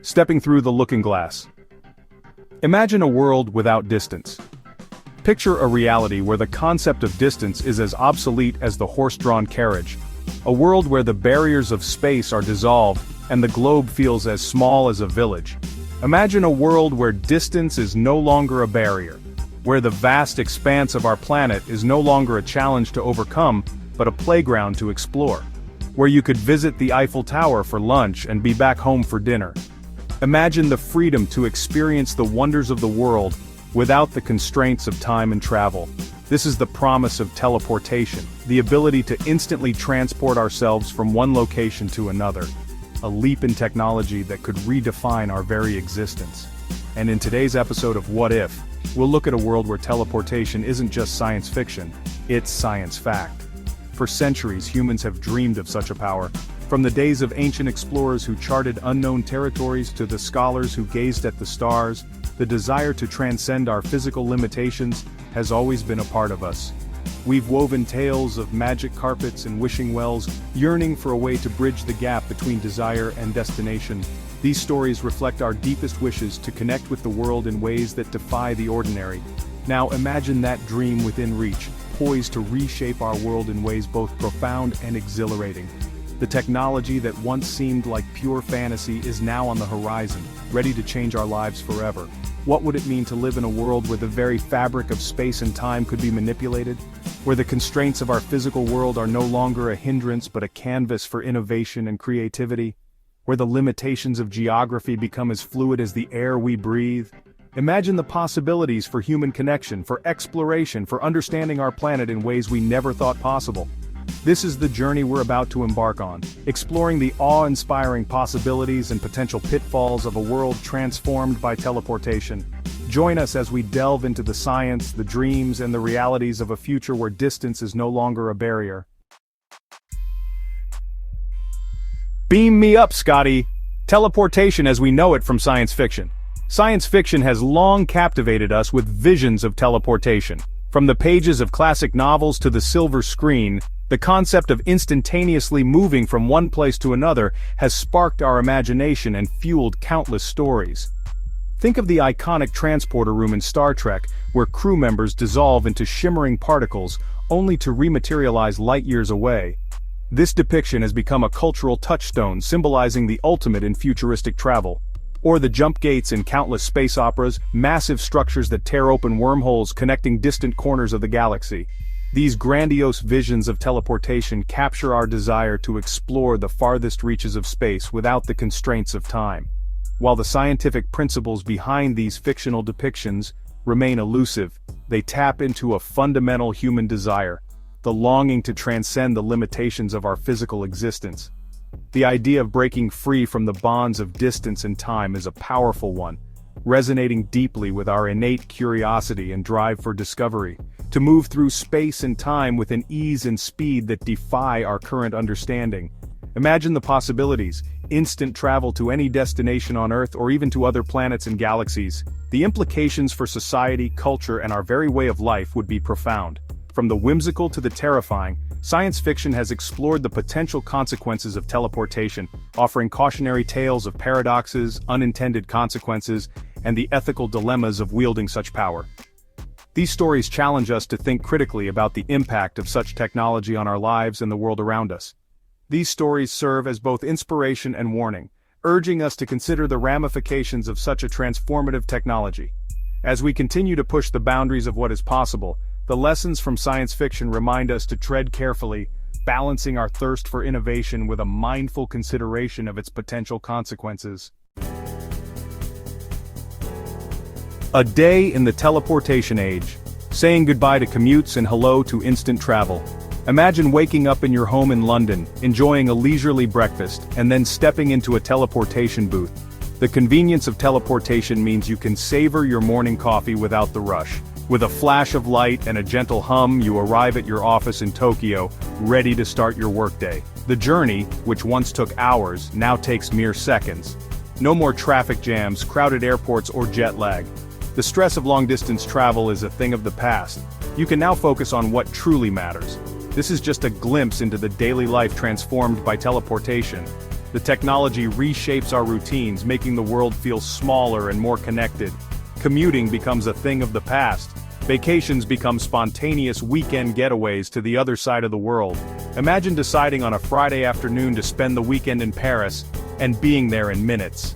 Stepping through the looking glass. Imagine a world without distance. Picture a reality where the concept of distance is as obsolete as the horse-drawn carriage. A world where the barriers of space are dissolved, and the globe feels as small as a village. Imagine a world where distance is no longer a barrier, where the vast expanse of our planet is no longer a challenge to overcome, but a playground to explore. Where you could visit the Eiffel Tower for lunch and be back home for dinner. Imagine the freedom to experience the wonders of the world without the constraints of time and travel. This is the promise of teleportation, the ability to instantly transport ourselves from one location to another. A leap in technology that could redefine our very existence. And in today's episode of What If, we'll look at a world where teleportation isn't just science fiction, it's science fact. For centuries, humans have dreamed of such a power. From the days of ancient explorers who charted unknown territories to the scholars who gazed at the stars, the desire to transcend our physical limitations has always been a part of us. We've woven tales of magic carpets and wishing wells, yearning for a way to bridge the gap between desire and destination. These stories reflect our deepest wishes to connect with the world in ways that defy the ordinary. Now imagine that dream within reach, poised to reshape our world in ways both profound and exhilarating. The technology that once seemed like pure fantasy is now on the horizon, ready to change our lives forever. What would it mean to live in a world where the very fabric of space and time could be manipulated? Where the constraints of our physical world are no longer a hindrance but a canvas for innovation and creativity? Where the limitations of geography become as fluid as the air we breathe? Imagine the possibilities for human connection, for exploration, for understanding our planet in ways we never thought possible. This is the journey we're about to embark on, exploring the awe-inspiring possibilities and potential pitfalls of a world transformed by teleportation. Join us as we delve into the science, the dreams, and the realities of a future where distance is no longer a barrier. Beam me up, Scotty! Teleportation as we know it from science fiction. Science fiction has long captivated us with visions of teleportation. From the pages of classic novels to the silver screen, the concept of instantaneously moving from one place to another has sparked our imagination and fueled countless stories. Think of the iconic transporter room in Star Trek, where crew members dissolve into shimmering particles, only to rematerialize light years away. This depiction has become a cultural touchstone symbolizing the ultimate in futuristic travel. Or the jump gates in countless space operas, massive structures that tear open wormholes connecting distant corners of the galaxy. These grandiose visions of teleportation capture our desire to explore the farthest reaches of space without the constraints of time. While the scientific principles behind these fictional depictions remain elusive, they tap into a fundamental human desire, the longing to transcend the limitations of our physical existence. The idea of breaking free from the bonds of distance and time is a powerful one, resonating deeply with our innate curiosity and drive for discovery. To move through space and time with an ease and speed that defy our current understanding. Imagine the possibilities: instant travel to any destination on Earth or even to other planets and galaxies. The implications for society, culture, and our very way of life would be profound. From the whimsical to the terrifying, science fiction has explored the potential consequences of teleportation, offering cautionary tales of paradoxes, unintended consequences, and the ethical dilemmas of wielding such power. These stories challenge us to think critically about the impact of such technology on our lives and the world around us. These stories serve as both inspiration and warning, urging us to consider the ramifications of such a transformative technology. As we continue to push the boundaries of what is possible, the lessons from science fiction remind us to tread carefully, balancing our thirst for innovation with a mindful consideration of its potential consequences. A day in the teleportation age. Saying goodbye to commutes and hello to instant travel. Imagine waking up in your home in London, enjoying a leisurely breakfast, and then stepping into a teleportation booth. The convenience of teleportation means you can savor your morning coffee without the rush. With a flash of light and a gentle hum, you arrive at your office in Tokyo, ready to start your workday. The journey, which once took hours, now takes mere seconds. No more traffic jams, crowded airports, or jet lag. The stress of long-distance travel is a thing of the past. You can now focus on what truly matters. This is just a glimpse into the daily life transformed by teleportation. The technology reshapes our routines, making the world feel smaller and more connected. Commuting becomes a thing of the past. Vacations become spontaneous weekend getaways to the other side of the world. Imagine deciding on a Friday afternoon to spend the weekend in Paris, and being there in minutes.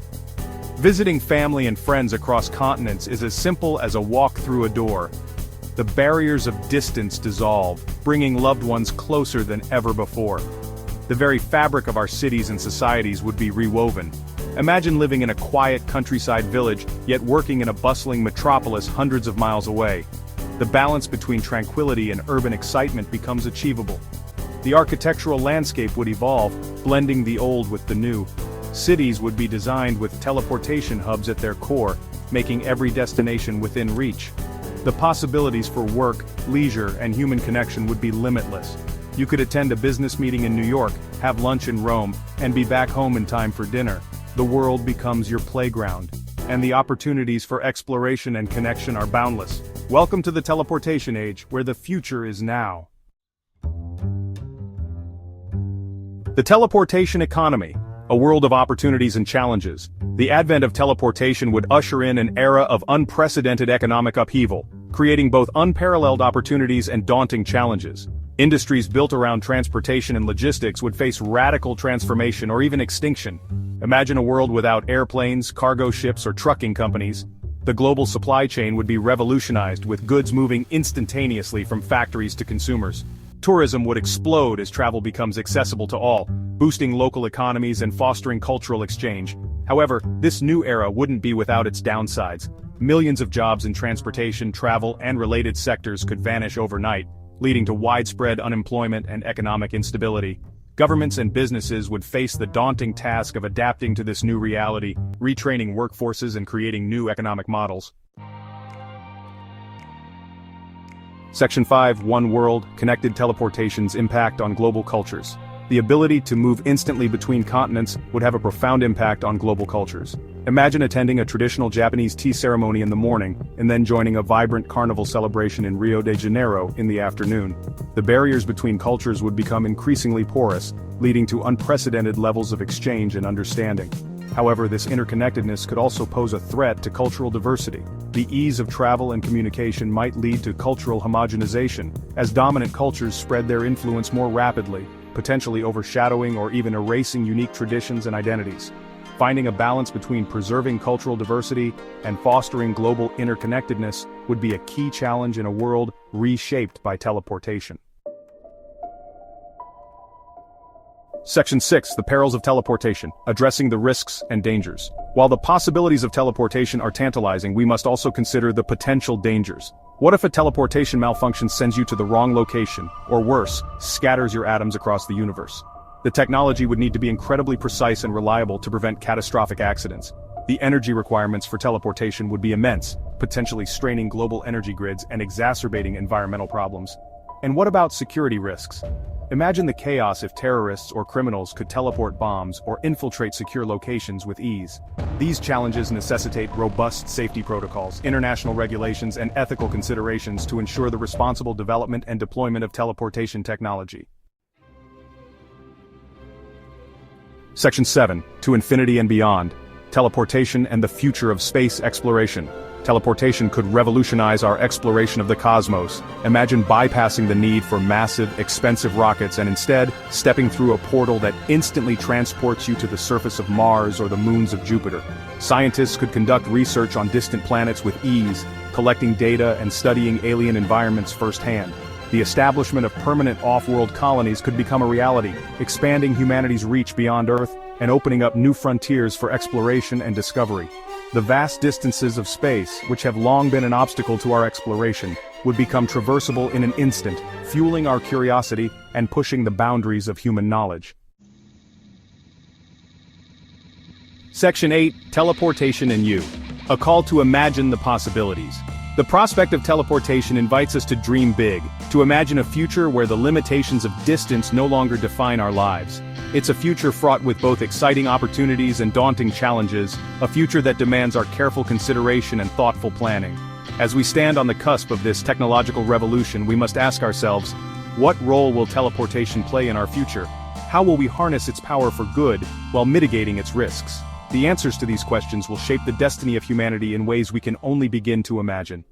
Visiting family and friends across continents is as simple as a walk through a door. The barriers of distance dissolve, bringing loved ones closer than ever before. The very fabric of our cities and societies would be rewoven. Imagine living in a quiet countryside village, yet working in a bustling metropolis hundreds of miles away. The balance between tranquility and urban excitement becomes achievable. The architectural landscape would evolve, blending the old with the new. Cities would be designed with teleportation hubs at their core, making every destination within reach. The possibilities for work, leisure, and human connection would be limitless. You could attend a business meeting in New York, have lunch in Rome, and be back home in time for dinner. The world becomes your playground, and the opportunities for exploration and connection are boundless. Welcome to the teleportation age, where the future is now. The teleportation economy, a world of opportunities and challenges. The advent of teleportation would usher in an era of unprecedented economic upheaval, creating both unparalleled opportunities and daunting challenges. Industries built around transportation and logistics would face radical transformation or even extinction. Imagine a world without airplanes, cargo ships, or trucking companies. The global supply chain would be revolutionized, with goods moving instantaneously from factories to consumers. Tourism would explode as travel becomes accessible to all, boosting local economies and fostering cultural exchange. However, this new era wouldn't be without its downsides. Millions of jobs in transportation, travel, and related sectors could vanish overnight, leading to widespread unemployment and economic instability. Governments and businesses would face the daunting task of adapting to this new reality, retraining workforces and creating new economic models. Section 5, One World, Connected Teleportation's Impact on Global Cultures. The ability to move instantly between continents would have a profound impact on global cultures. Imagine attending a traditional Japanese tea ceremony in the morning, and then joining a vibrant carnival celebration in Rio de Janeiro in the afternoon. The barriers between cultures would become increasingly porous, leading to unprecedented levels of exchange and understanding. However, this interconnectedness could also pose a threat to cultural diversity. The ease of travel and communication might lead to cultural homogenization, as dominant cultures spread their influence more rapidly, potentially overshadowing or even erasing unique traditions and identities. Finding a balance between preserving cultural diversity and fostering global interconnectedness would be a key challenge in a world reshaped by teleportation. Section 6, The Perils of Teleportation, Addressing the Risks and Dangers. While the possibilities of teleportation are tantalizing, we must also consider the potential dangers. What if a teleportation malfunction sends you to the wrong location, or worse, scatters your atoms across the universe? The technology would need to be incredibly precise and reliable to prevent catastrophic accidents. The energy requirements for teleportation would be immense, potentially straining global energy grids and exacerbating environmental problems. And what about security risks? Imagine the chaos if terrorists or criminals could teleport bombs or infiltrate secure locations with ease. These challenges necessitate robust safety protocols, international regulations, and ethical considerations to ensure the responsible development and deployment of teleportation technology. Section 7, To Infinity and Beyond, Teleportation and the Future of Space Exploration. Teleportation could revolutionize our exploration of the cosmos. Imagine bypassing the need for massive, expensive rockets and instead stepping through a portal that instantly transports you to the surface of Mars or the moons of Jupiter. Scientists could conduct research on distant planets with ease, collecting data and studying alien environments firsthand. The establishment of permanent off-world colonies could become a reality, expanding humanity's reach beyond Earth and opening up new frontiers for exploration and discovery. The vast distances of space, which have long been an obstacle to our exploration, would become traversable in an instant, fueling our curiosity and pushing the boundaries of human knowledge. Section 8, Teleportation and You. A call to imagine the possibilities. The prospect of teleportation invites us to dream big, to imagine a future where the limitations of distance no longer define our lives. It's a future fraught with both exciting opportunities and daunting challenges, a future that demands our careful consideration and thoughtful planning. As we stand on the cusp of this technological revolution, we must ask ourselves, what role will teleportation play in our future? How will we harness its power for good, while mitigating its risks? The answers to these questions will shape the destiny of humanity in ways we can only begin to imagine.